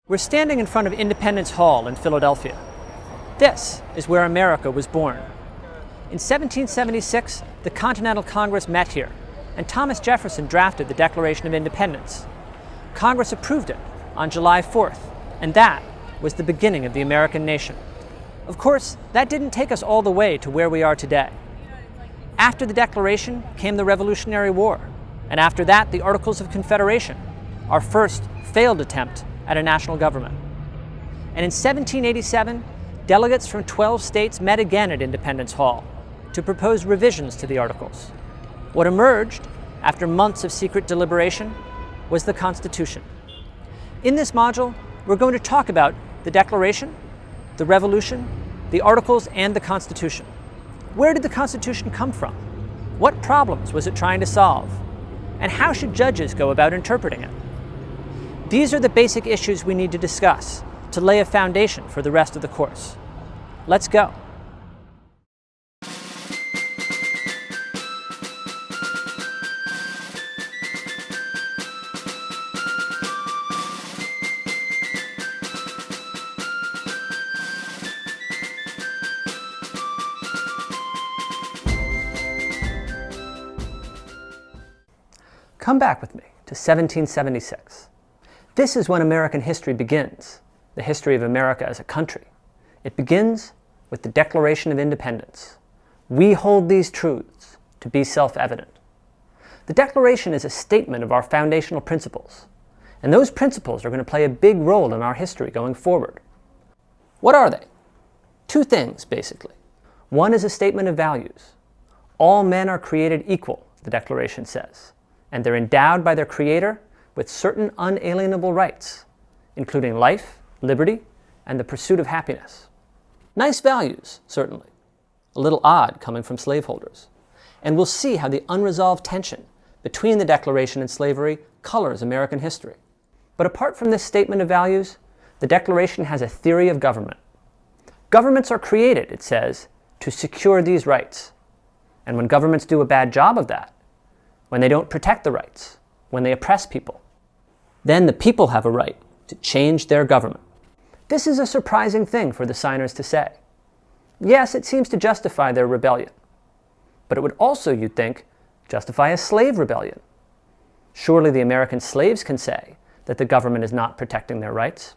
We're standing in front of Independence Hall in Philadelphia. This is where America was born. In 1776, the Continental Congress met here, and Thomas Jefferson drafted the Declaration of Independence. Congress approved it on July 4th, and that was the beginning of the American nation. Of course, that didn't take us all the way to where we are today. After the Declaration came the Revolutionary War, and after that, the Articles of Confederation, our first failed attempt at a national government. And in 1787, delegates from 12 states met again at Independence Hall to propose revisions to the Articles. What emerged, after months of secret deliberation, was the Constitution. In this module, we're going to talk about the Declaration, the Revolution, the Articles, and the Constitution. Where did the Constitution come from? What problems was it trying to solve? And how should judges go about interpreting it? These are the basic issues we need to discuss to lay a foundation for the rest of the course. Let's go. Come back with me to 1776. This is when American history begins, the history of America as a country. It begins with the Declaration of Independence. We hold these truths to be self-evident. The Declaration is a statement of our foundational principles, and those principles are going to play a big role in our history going forward. What are they? Two things, basically. One is a statement of values. All men are created equal, the Declaration says, and they're endowed by their Creator with certain unalienable rights, including life, liberty, and the pursuit of happiness. Nice values, certainly. A little odd coming from slaveholders. And we'll see how the unresolved tension between the Declaration and slavery colors American history. But apart from this statement of values, the Declaration has a theory of government. Governments are created, it says, to secure these rights. And when governments do a bad job of that, when they don't protect the rights, when they oppress people, then the people have a right to change their government. This is a surprising thing for the signers to say. Yes, it seems to justify their rebellion, but it would also, you'd think, justify a slave rebellion. Surely the American slaves can say that the government is not protecting their rights.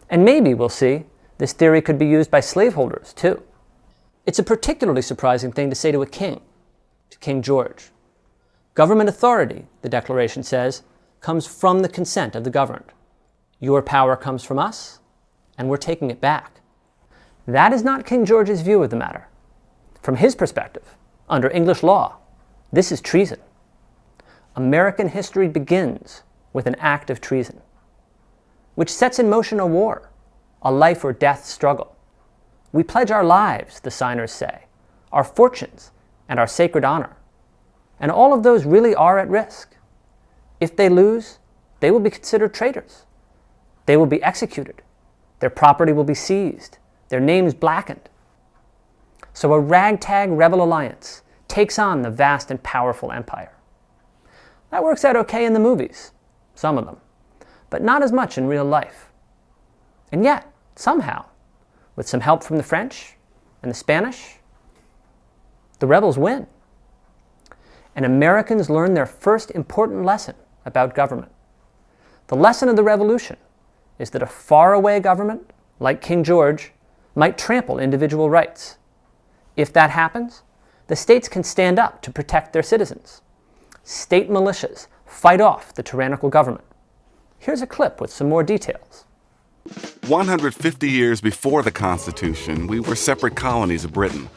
And maybe, we'll see, this theory could be used by slaveholders too. It's a particularly surprising thing to say to a king, to King George. Government authority, the Declaration says, comes from the consent of the governed. Your power comes from us, and we're taking it back. That is not King George's view of the matter. From his perspective, under English law, this is treason. American history begins with an act of treason, which sets in motion a war, a life or death struggle. We pledge our lives, the signers say, our fortunes, and our sacred honor. And all of those really are at risk. If they lose, they will be considered traitors. They will be executed. Their property will be seized. Their names blackened. So a ragtag rebel alliance takes on the vast and powerful empire. That works out okay in the movies, some of them, but not as much in real life. And yet, somehow, with some help from the French and the Spanish, the rebels win. And Americans learn their first important lesson about government. The lesson of the Revolution is that a faraway government, like King George, might trample individual rights. If that happens, the states can stand up to protect their citizens. State militias fight off the tyrannical government. Here's a clip with some more details. 150 years before the Constitution, we were separate colonies of Britain.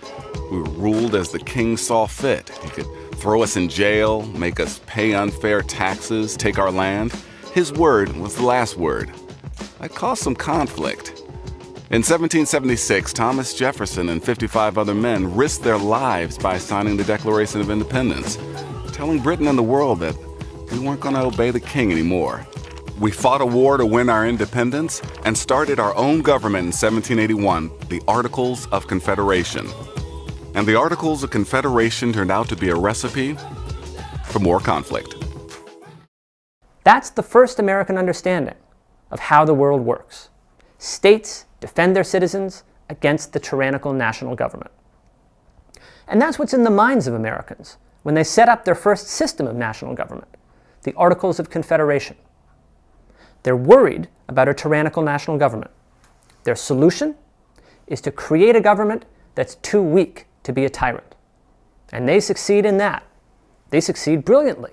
We were ruled as the king saw fit. He could throw us in jail, make us pay unfair taxes, take our land. His word was the last word. That caused some conflict. In 1776, Thomas Jefferson and 55 other men risked their lives by signing the Declaration of Independence, telling Britain and the world that we weren't going to obey the king anymore. We fought a war to win our independence and started our own government in 1781, the Articles of Confederation. And the Articles of Confederation turned out to be a recipe for more conflict. That's the first American understanding of how the world works. States defend their citizens against the tyrannical national government. And that's what's in the minds of Americans when they set up their first system of national government, the Articles of Confederation. They're worried about a tyrannical national government. Their solution is to create a government that's too weak to be a tyrant. And they succeed in that. They succeed brilliantly.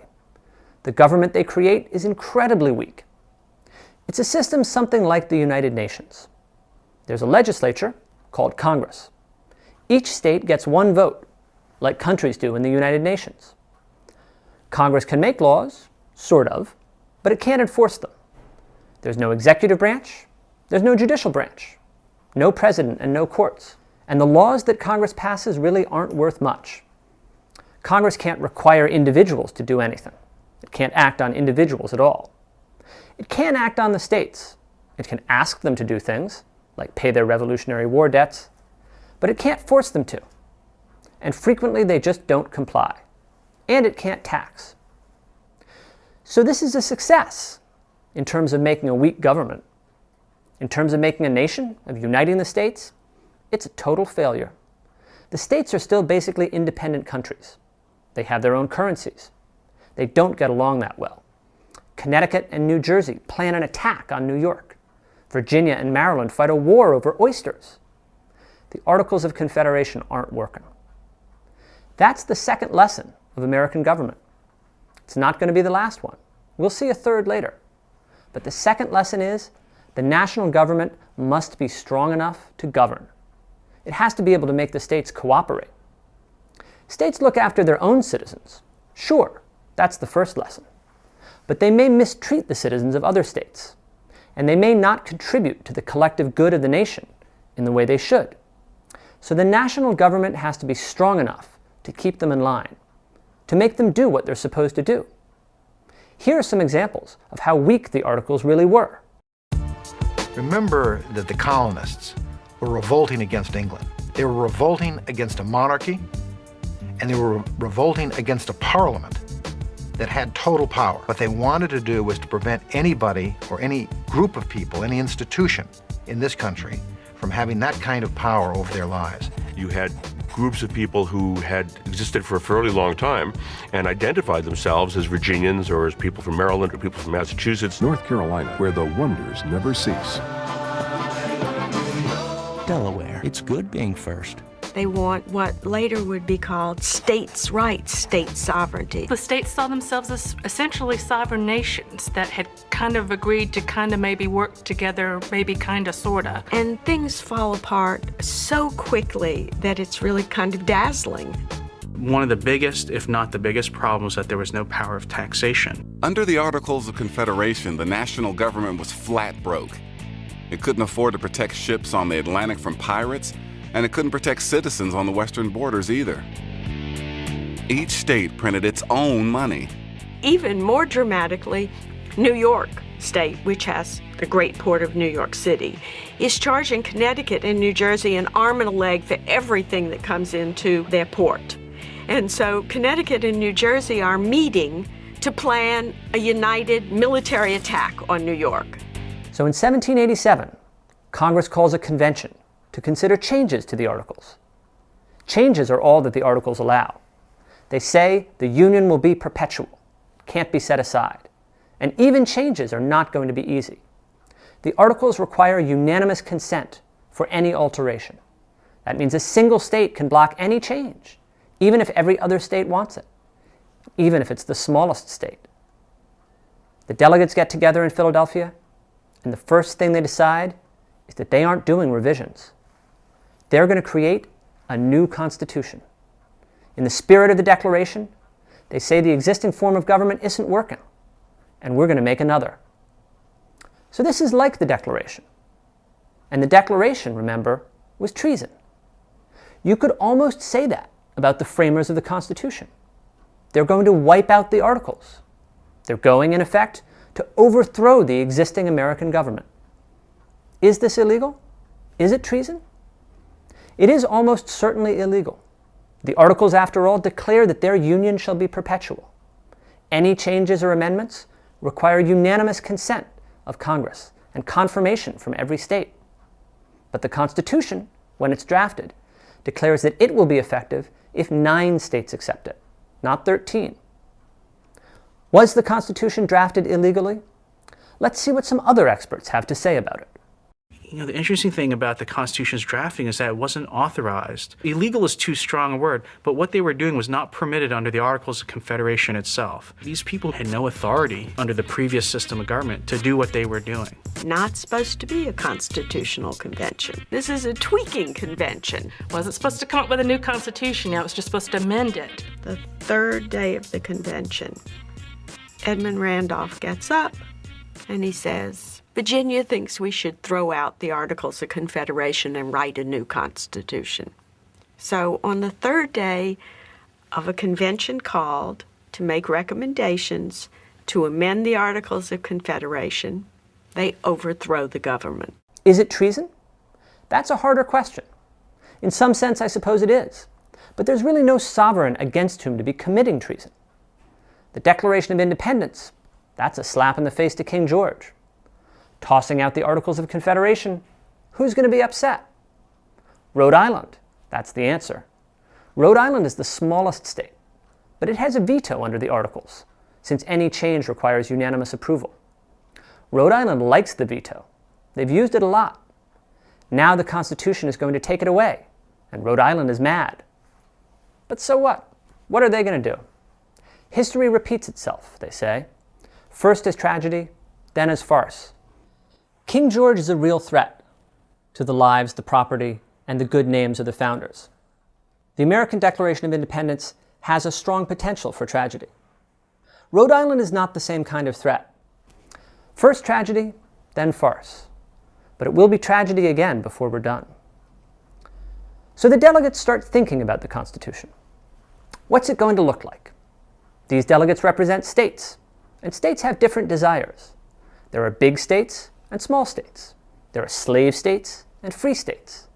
The government they create is incredibly weak. It's a system something like the United Nations. There's a legislature called Congress. Each state gets one vote, like countries do in the United Nations. Congress can make laws, sort of, but it can't enforce them. There's no executive branch, there's no judicial branch, no president and no courts. And the laws that Congress passes really aren't worth much. Congress can't require individuals to do anything. It can't act on individuals at all. It can act on the states. It can ask them to do things, like pay their Revolutionary War debts, but it can't force them to. And frequently they just don't comply. And it can't tax. So this is a success in terms of making a weak government. In terms of making a nation, of uniting the states, it's a total failure. The states are still basically independent countries. They have their own currencies. They don't get along that well. Connecticut and New Jersey plan an attack on New York. Virginia and Maryland fight a war over oysters. The Articles of Confederation aren't working. That's the second lesson of American government. It's not going to be the last one. We'll see a third later. But the second lesson is the national government must be strong enough to govern. It has to be able to make the states cooperate. States look after their own citizens. Sure, that's the first lesson. But they may mistreat the citizens of other states, and they may not contribute to the collective good of the nation in the way they should. So the national government has to be strong enough to keep them in line, to make them do what they're supposed to do. Here are some examples of how weak the Articles really were. Remember that the colonists were revolting against England. They were revolting against a monarchy, and they were revolting against a parliament that had total power. What they wanted to do was to prevent anybody or any group of people, any institution in this country from having that kind of power over their lives. You had groups of people who had existed for a fairly long time and identified themselves as Virginians or as people from Maryland or people from Massachusetts. North Carolina, where the wonders never cease. Delaware. It's good being first. They want what later would be called states' rights, state sovereignty. The states saw themselves as essentially sovereign nations that had kind of agreed to kind of maybe work together, maybe kind of, sort of. And things fall apart so quickly that it's really kind of dazzling. One of the biggest, if not the biggest, problems that there was no power of taxation. Under the Articles of Confederation, the national government was flat broke. It couldn't afford to protect ships on the Atlantic from pirates, and it couldn't protect citizens on the western borders either. Each state printed its own money. Even more dramatically, New York State, which has the great port of New York City, is charging Connecticut and New Jersey an arm and a leg for everything that comes into their port. And so Connecticut and New Jersey are meeting to plan a united military attack on New York. So in 1787, Congress calls a convention to consider changes to the Articles. Changes are all that the Articles allow. They say the Union will be perpetual, can't be set aside, and even changes are not going to be easy. The Articles require unanimous consent for any alteration. That means a single state can block any change, even if every other state wants it, even if it's the smallest state. The delegates get together in Philadelphia, and the first thing they decide is that they aren't doing revisions. They're going to create a new constitution. In the spirit of the Declaration, they say the existing form of government isn't working, and we're going to make another. So this is like the Declaration. And the Declaration, remember, was treason. You could almost say that about the framers of the Constitution. They're going to wipe out the Articles. They're going, in effect, to overthrow the existing American government. Is this illegal? Is it treason? It is almost certainly illegal. The Articles, after all, declare that their union shall be perpetual. Any changes or amendments require unanimous consent of Congress and confirmation from every state. But the Constitution, when it's drafted, declares that it will be effective if 9 states accept it, not 13. Was the Constitution drafted illegally? Let's see what some other experts have to say about it. You know, the interesting thing about the Constitution's drafting is that it wasn't authorized. Illegal is too strong a word, but what they were doing was not permitted under the Articles of Confederation itself. These people had no authority under the previous system of government to do what they were doing. Not supposed to be a constitutional convention. This is a tweaking convention. Wasn't supposed to come up with a new constitution, it was just supposed to amend it. The third day of the convention, Edmund Randolph gets up and he says, Virginia thinks we should throw out the Articles of Confederation and write a new constitution. So on the third day of a convention called to make recommendations to amend the Articles of Confederation, they overthrow the government. Is it treason? That's a harder question. In some sense, I suppose it is. But there's really no sovereign against whom to be committing treason. The Declaration of Independence, that's a slap in the face to King George. Tossing out the Articles of Confederation, who's going to be upset? Rhode Island, that's the answer. Rhode Island is the smallest state, but it has a veto under the Articles, since any change requires unanimous approval. Rhode Island likes the veto. They've used it a lot. Now the Constitution is going to take it away, and Rhode Island is mad. But so what? What are they going to do? History repeats itself, they say. First as tragedy, then as farce. King George is a real threat to the lives, the property, and the good names of the founders. The American Declaration of Independence has a strong potential for tragedy. Rhode Island is not the same kind of threat. First tragedy, then farce. But it will be tragedy again before we're done. So the delegates start thinking about the Constitution. What's it going to look like? These delegates represent states, and states have different desires. There are big states and small states. There are slave states and free states.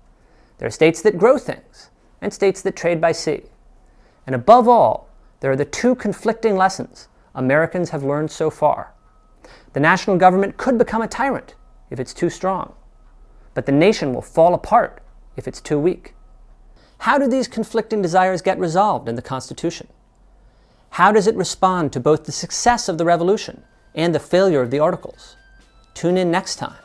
There are states that grow things and states that trade by sea. And above all, there are the 2 conflicting lessons Americans have learned so far. The national government could become a tyrant if it's too strong, but the nation will fall apart if it's too weak. How do these conflicting desires get resolved in the Constitution? How does it respond to both the success of the Revolution and the failure of the Articles? Tune in next time.